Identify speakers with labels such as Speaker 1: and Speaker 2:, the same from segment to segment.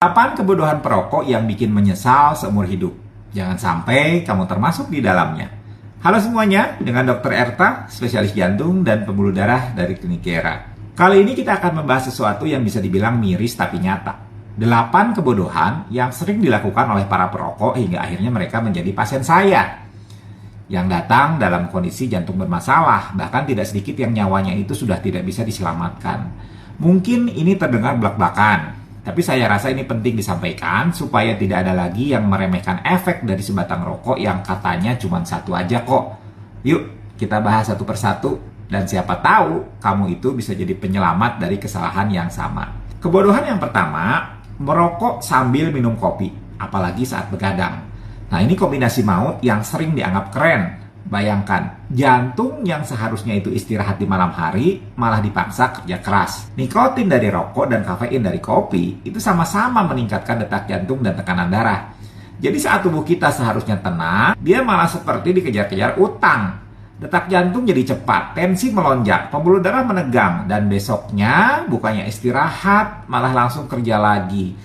Speaker 1: 8 kebodohan perokok yang bikin menyesal seumur hidup. Jangan sampai kamu termasuk di dalamnya. Halo semuanya, dengan Dr. Erta, spesialis jantung dan pembuluh darah dari Klinik Gera. Kali ini kita akan membahas sesuatu yang bisa dibilang miris tapi nyata. 8 kebodohan yang sering dilakukan oleh para perokok hingga akhirnya mereka menjadi pasien saya. Yang datang dalam kondisi jantung bermasalah, bahkan tidak sedikit yang nyawanya itu sudah tidak bisa diselamatkan. Mungkin ini terdengar blak-blakan, tapi saya rasa ini penting disampaikan supaya tidak ada lagi yang meremehkan efek dari sebatang rokok yang katanya cuma satu aja kok. Yuk, kita bahas satu persatu dan siapa tahu kamu itu bisa jadi penyelamat dari kesalahan yang sama. Kebodohan yang pertama, merokok sambil minum kopi, apalagi saat begadang. Nah, ini kombinasi maut yang sering dianggap keren. Bayangkan, jantung yang seharusnya itu istirahat di malam hari malah dipaksa kerja keras. Nikotin dari rokok dan kafein dari kopi itu sama-sama meningkatkan detak jantung dan tekanan darah. Jadi saat tubuh kita seharusnya tenang, dia malah seperti dikejar-kejar utang. Detak jantung jadi cepat, tensi melonjak, pembuluh darah menegang, dan besoknya bukannya istirahat malah langsung kerja lagi.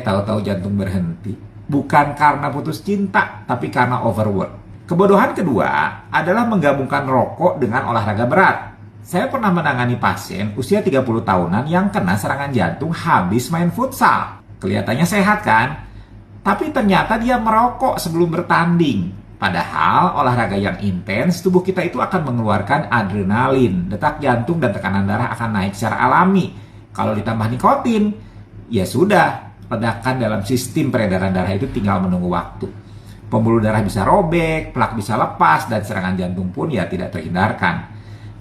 Speaker 1: Tahu-tahu jantung berhenti. Bukan karena putus cinta, tapi karena overwork. Kebodohan kedua adalah menggabungkan rokok dengan olahraga berat. Saya pernah menangani pasien usia 30 tahunan yang kena serangan jantung habis main futsal. Kelihatannya sehat kan? Tapi ternyata dia merokok sebelum bertanding. Padahal olahraga yang intens, tubuh kita itu akan mengeluarkan adrenalin. Detak jantung dan tekanan darah akan naik secara alami. Kalau ditambah nikotin, ya sudah, ledakan dalam sistem peredaran darah itu tinggal menunggu waktu. Pembuluh darah bisa robek, plak bisa lepas, dan serangan jantung pun ya tidak terhindarkan.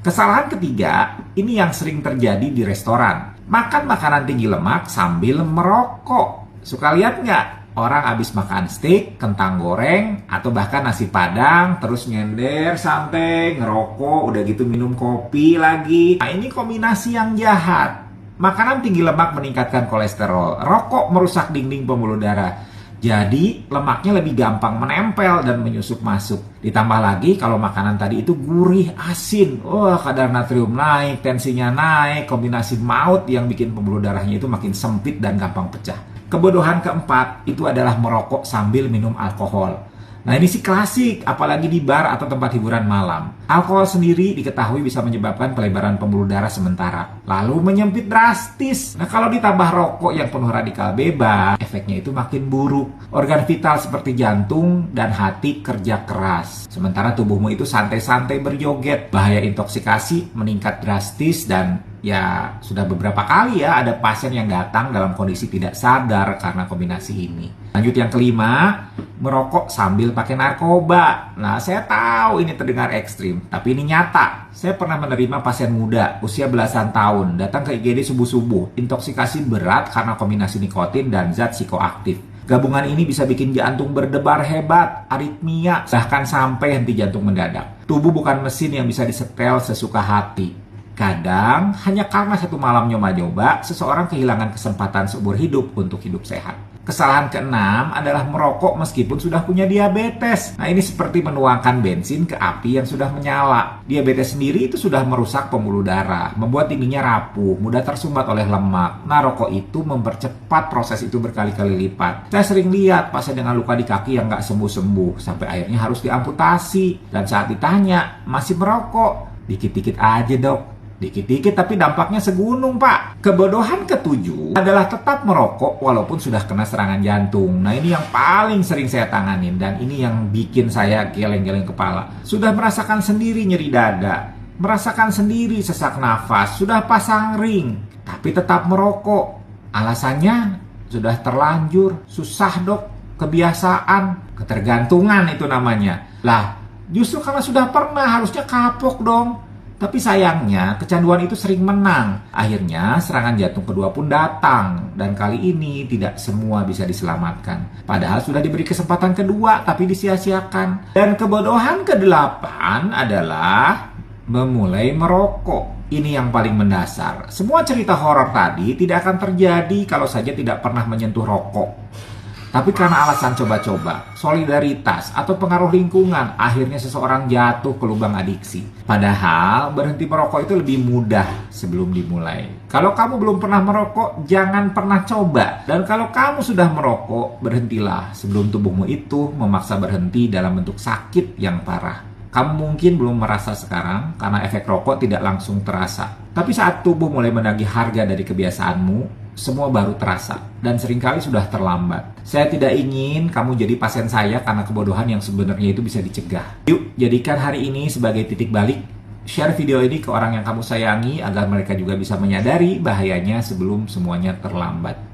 Speaker 1: Kesalahan ketiga, ini yang sering terjadi di restoran. Makan makanan tinggi lemak sambil merokok. Suka lihat nggak? Orang habis makan steak, kentang goreng, atau bahkan nasi padang, terus nyender, santai, ngerokok, udah gitu minum kopi lagi. Nah, ini kombinasi yang jahat. Makanan tinggi lemak meningkatkan kolesterol, rokok merusak dinding pembuluh darah. Jadi lemaknya lebih gampang menempel dan menyusup masuk. Ditambah lagi kalau makanan tadi itu gurih, asin. Kadar natrium naik, tensinya naik, kombinasi maut yang bikin pembuluh darahnya itu makin sempit dan gampang pecah. Kebodohan keempat itu adalah merokok sambil minum alkohol. Nah, ini sih klasik, apalagi di bar atau tempat hiburan malam. Alkohol sendiri diketahui bisa menyebabkan pelebaran pembuluh darah sementara, lalu menyempit drastis. Nah, kalau ditambah rokok yang penuh radikal bebas, efeknya itu makin buruk. Organ vital seperti jantung dan hati kerja keras. Sementara tubuhmu itu santai-santai berjoget. Bahaya intoksikasi meningkat drastis dan ya sudah beberapa kali ya ada pasien yang datang dalam kondisi tidak sadar karena kombinasi ini. Lanjut yang kelima, merokok sambil pakai narkoba. Nah, saya tahu ini terdengar ekstrim, tapi ini nyata. Saya pernah menerima pasien muda, usia belasan tahun, datang ke IGD subuh-subuh, intoksikasi berat karena kombinasi nikotin dan zat psikoaktif. Gabungan ini bisa bikin jantung berdebar hebat, aritmia, bahkan sampai henti jantung mendadak. Tubuh bukan mesin yang bisa disetel sesuka hati. Kadang, hanya karena satu malam nyoba-nyoba, seseorang kehilangan kesempatan seumur hidup untuk hidup sehat. Kesalahan keenam adalah merokok meskipun sudah punya diabetes. Nah, ini seperti menuangkan bensin ke api yang sudah menyala. Diabetes sendiri itu sudah merusak pembuluh darah, membuat dindingnya rapuh, mudah tersumbat oleh lemak. Nah, rokok itu mempercepat proses itu berkali-kali lipat. Saya sering lihat pasien dengan luka di kaki yang nggak sembuh-sembuh, sampai akhirnya harus diamputasi. Dan saat ditanya, masih merokok? Dikit-dikit aja dok. Dikit-dikit tapi dampaknya segunung pak. Kebodohan ketujuh adalah tetap merokok walaupun sudah kena serangan jantung. Nah, ini yang paling sering saya tanganin dan ini yang bikin saya geleng-geleng kepala. Sudah merasakan sendiri nyeri dada, merasakan sendiri sesak nafas, sudah pasang ring, tapi tetap merokok. Alasannya sudah terlanjur, susah dok, kebiasaan, ketergantungan itu namanya. Lah, justru karena sudah pernah harusnya kapok dong. Tapi sayangnya, kecanduan itu sering menang. Akhirnya, serangan jantung kedua pun datang. Dan kali ini, tidak semua bisa diselamatkan. Padahal sudah diberi kesempatan kedua, tapi disia-siakan. Dan kebodohan kedelapan adalah memulai merokok. Ini yang paling mendasar. Semua cerita horor tadi tidak akan terjadi kalau saja tidak pernah menyentuh rokok. Tapi karena alasan coba-coba, solidaritas, atau pengaruh lingkungan, akhirnya seseorang jatuh ke lubang adiksi. Padahal berhenti merokok itu lebih mudah sebelum dimulai. Kalau kamu belum pernah merokok, jangan pernah coba. Dan kalau kamu sudah merokok, berhentilah sebelum tubuhmu itu memaksa berhenti dalam bentuk sakit yang parah. Kamu mungkin belum merasa sekarang karena efek rokok tidak langsung terasa. Tapi saat tubuh mulai menagih harga dari kebiasaanmu, semua baru terasa dan seringkali sudah terlambat. Saya tidak ingin kamu jadi pasien saya karena kebodohan yang sebenarnya itu bisa dicegah. Yuk, jadikan hari ini sebagai titik balik. Share video ini ke orang yang kamu sayangi agar mereka juga bisa menyadari bahayanya sebelum semuanya terlambat.